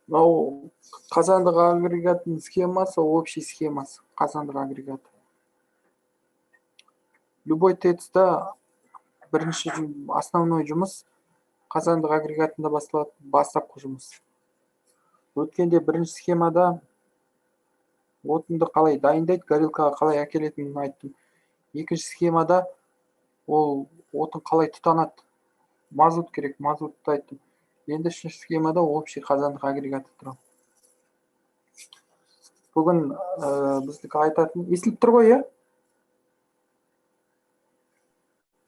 мынау қазандық агрегаттың схемасы, общий схемасы қазандық агрегаты. Любой ТЭЦ-да бірінші основной жұмыс қазандық агрегатында басталады, бастапқы жұмыс. Өткенде бірінші схемада отынды қалай дайындайды, горелкаға қалай әкелетінін айттым. Екінші схемада ол отын қалай тұтанады, мазут керек, мазутты айттым. Енді үшінші схемада общий қазандық агрегаты тұрады. Бүгін біздікі айтатын, естіліп тұр ғой, иә?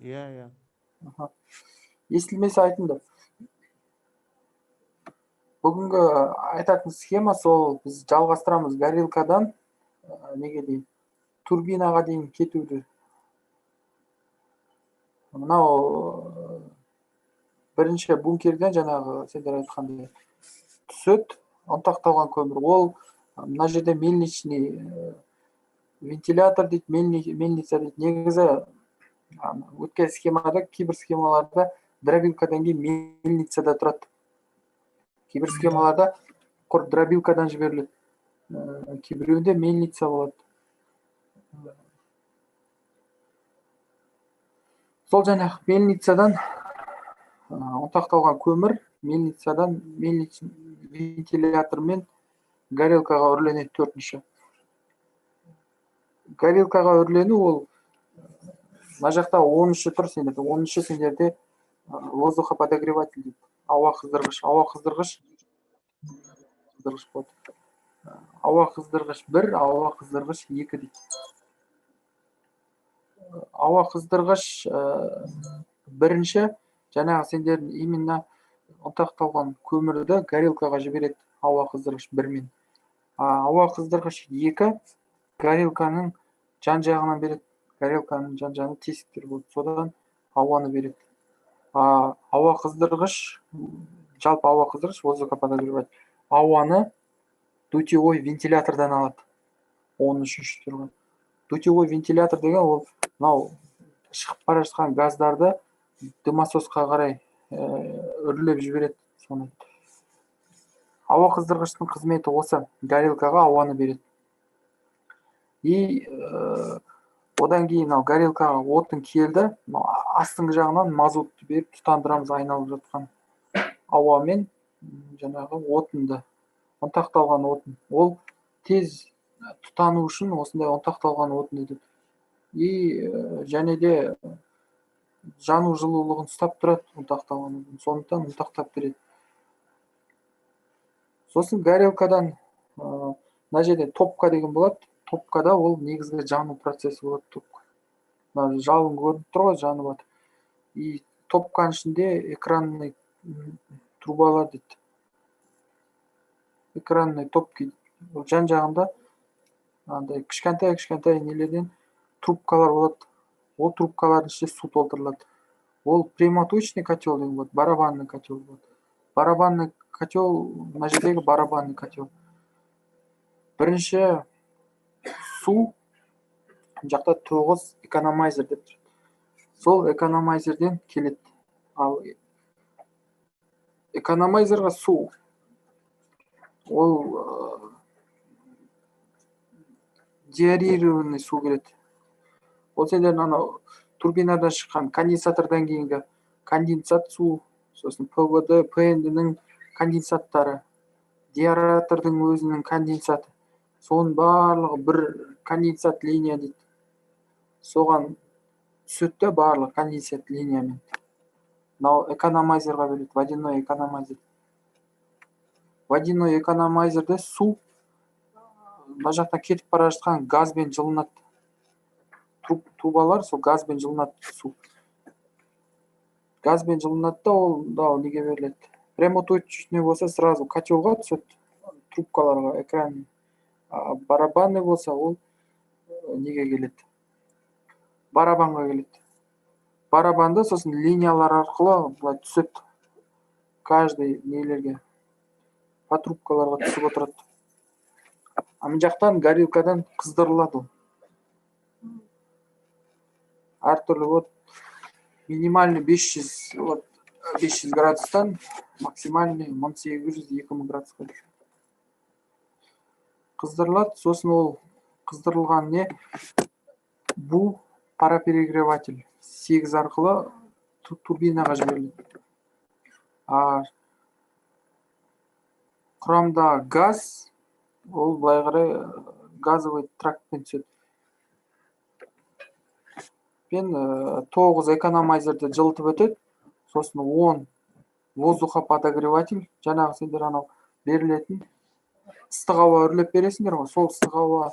Иә. Естілмесе айтыңдар. Бүгінгі айтатын схема сол біз жалғастырамыз горелкадан неге дейін, турбинаға дейін кетуді. Мынау бірінші бункерден жаңағы сендер айтқандай түсет, ұнтақталған көмір. Ол мына жерде мельничный вентилятор дейді, мельница дейді. Негізі өткен схемада, кейбір схемаларда дробилкадан кейін мельницада тұрады. Кейбір схемаларда құр дробилкадан жіберіледі. Кейбіреуінде мельница болады. Сол жаңағы мельницадан ұнтақталған көмір, мельницадан вентилятормен горелкаға үрленеді төртінші. Горелкаға үрлену ол мына жақта 13-ші тұр сендерде. 13-ші сендерде воздухоподогреватель дейді. Ауа қыздырғыш. Ауа қыздырғыш болады. Ауа қыздырғыш 1, ауа қыздырғыш 2 дейді. Ауа қыздырғыш бірінші жаңағы сендердің именно ұнтақталған көмірді горелкаға жібереді, ауа қыздырғыш 1-мен. Ауа қыздырғыш 2 горелканың жан-жағынан береді. Горелканың жан-жағында тесіктер болады. Содан ауаны береді. Ауа қыздырғыш, жалпы ауа қыздырғыш воздухоподогреватель. Ауаны дутевой вентилятордан алады. 13-ші тұрған. Дутевой вентилятор деген ол мынау шығып бара жатқан газдарды дымососқа қарай үрлеп жібереді. Соны. Ауа қыздырғыштың қызметі осы, горелкаға ауаны береді. И одан кейін горелкаға отын келді, астыңғы жағынан мазутты беріп тұтандырамыз айналып жатқан ауамен жаңағы отынды, ұнтақталған отын. Ол тез тұтану үшін осындай ұнтақталған отын едеді. И және де жану жылулығын ұстап тұрады ұнтақталған отын. Сондықтан ұнтақтап береді. Сосын горелкадан мына жерде топка деген болады. Топкада ол негізгі жану процесі болады. Топка. Жалын көрініп тұр ғой, жанып жатыр. И топканың ішінде экранный трубалар дейді. Экранный топки. Жан-жағында кішкентай нелерден трубкалар болады. Ол трубкалардың ішінде су толтырылады. Ол прямоточный котел деген болады, барабанный котел болады. Барабанный котел, мына жердегі барабанный котел. Бірінші су жақта 9 экономайзер деп тұрады. Сол экономайзерден келеді. Ал экономайзерға су ол деаэрированный су келеді. Ол сендердің анау турбинадан шыққан конденсатордан кейінгі конденсат су, сосын ПВД, ПНД-нің конденсаттары, деаэратордың өзінің конденсаты. Соның барлығы бір конденсат линия дейді. Соған түседі барлығы конденсат линиямен. Мынау экономайзерға береді, водяной экономайзер. Водяной экономайзерде су мына жақтан кетіп бара жатқан газбен жылынады. Трубалар сол газбен жылынады су. Газбен жылынады да ол неге беріледі. Прямоточный болса сразу котелға түседі, трубкаларға, экран. Барабанный болса ол неге келеді. Барабанға келеді. Барабанда сосын линиялар арқылы бұлай түседі. Каждый нелерге, по трубкаларға түсіп отырады. Мына жақтан горелкадан қыздырылады. Әртүрлі вот минимальный 500 500 градустан максимальный 1800-2000 градусқа дейін қыздырылады. Сосын ол қыздырылған не бу параперегреватель 8 арқылы турбинаға жіберіледі. Құрамда газ, ол былай қарай газовый трактпен түседі. Пен 9 экономайзерді жылытып өтеді. Сосын 10 воздухоподогреватель, жаңағы сендер анау берілетін ыстық ауа үрлеп бересіңдер ғой, сол ыстық ауа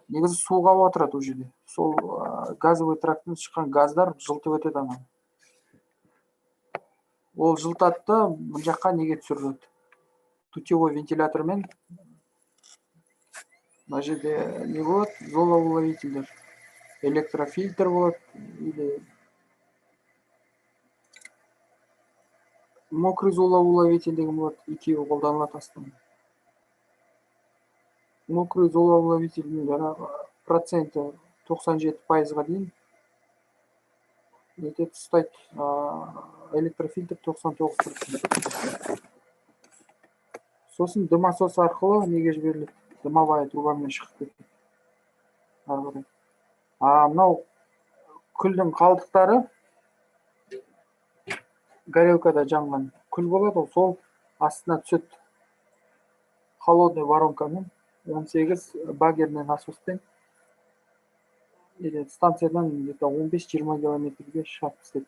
негізі суық ауа тұрады ол жерде. Сол газовый тракттан шыққан газдар жылытып өтеді ананы. Ол жылытады да бұл жаққа неге түсіріледі. Путевой вентилятормен мына жерде не болады? Золоуловительдер. Электрофильтр болады или мокрый золоуловитель деген болады. Екеуі қолданылады астында. Мокрый золоуловительдің жаңағы проценті 97%-ға дейін нетеді, ұстайды. Электрофильтр 99%. Сосын дымосос арқылы неге жіберіледі? Дымовая трубамен шығып кетеді. Мынау күлдің қалдықтары горелкада жанған күл болады, сол астына түседі. Холодный воронкамен 18 багерный насоспен станциядан 15-20 километрге шығарып тастайды.